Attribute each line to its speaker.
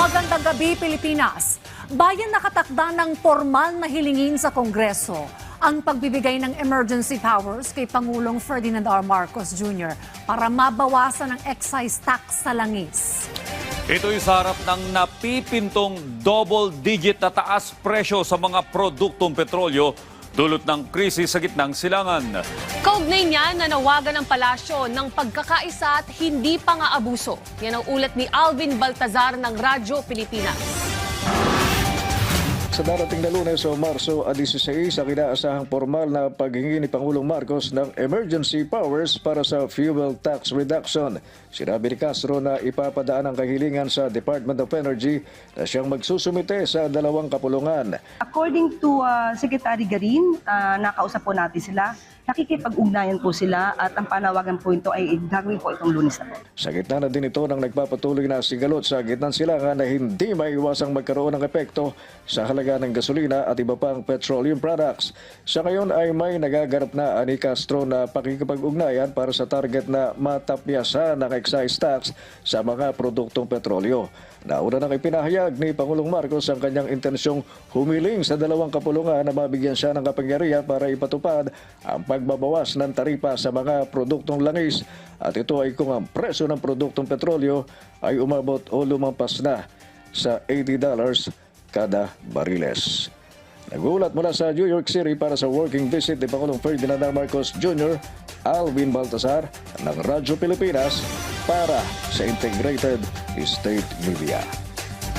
Speaker 1: Magandang gabi, Pilipinas. Bayan nakatakda ng formal na hilingin sa Kongreso ang pagbibigay ng emergency powers kay Pangulong Ferdinand R. Marcos Jr. para mabawasan ang excise tax sa langis.
Speaker 2: Ito'y sa harap ng napipintong double-digit na taas presyo sa mga produktong petrolyo dulot ng krisis sa gitnang silangan.
Speaker 3: Kaugnay niya nanawagan ng palasyo ng pagkakaisa at hindi pang-aabuso. Yan ang ulat ni Alvin Baltazar ng Radyo Pilipinas.
Speaker 4: Sa darating na Lunes o Marso 16, ang inaasahang formal na paghingi ni Pangulong Marcos ng emergency powers para sa fuel tax reduction. Sinabi ni Castro na ipapadaan ang kahilingan sa Department of Energy na siyang magsusumite sa dalawang kapulungan.
Speaker 5: According to Secretary Garin, nakausap po natin sila. Nakikipag-ugnayan po sila at ang panawagan po ito ay gagawin po itong Lunes na po.
Speaker 4: Sa gitna na din ito ng nagpapatuloy na sigalot sa gitnang silangan na hindi maiwasang magkaroon ng epekto sa halaga ng gasolina at iba pang petroleum products. Sa ngayon ay may nagaganap na ani Castro na pakikipag-ugnayan para sa target na matapyasan ng excise tax sa mga produktong petrolyo. Nauna nang ipinahayag ni Pangulong Marcos ang kanyang intensyong humiling sa dalawang kapulungan na mabigyan siya ng kapangyarihan para ipatupad ang pagbabawas ng taripa sa mga produktong langis at ito ay kung ang presyo ng produktong petrolyo ay umabot o lumampas na sa $80 kada bariles. Nagulat mula sa New York City para sa working visit ni Pangulong Ferdinand R. Marcos Jr., Alvin Baltazar ng Radyo Pilipinas para sa Integrated State Media.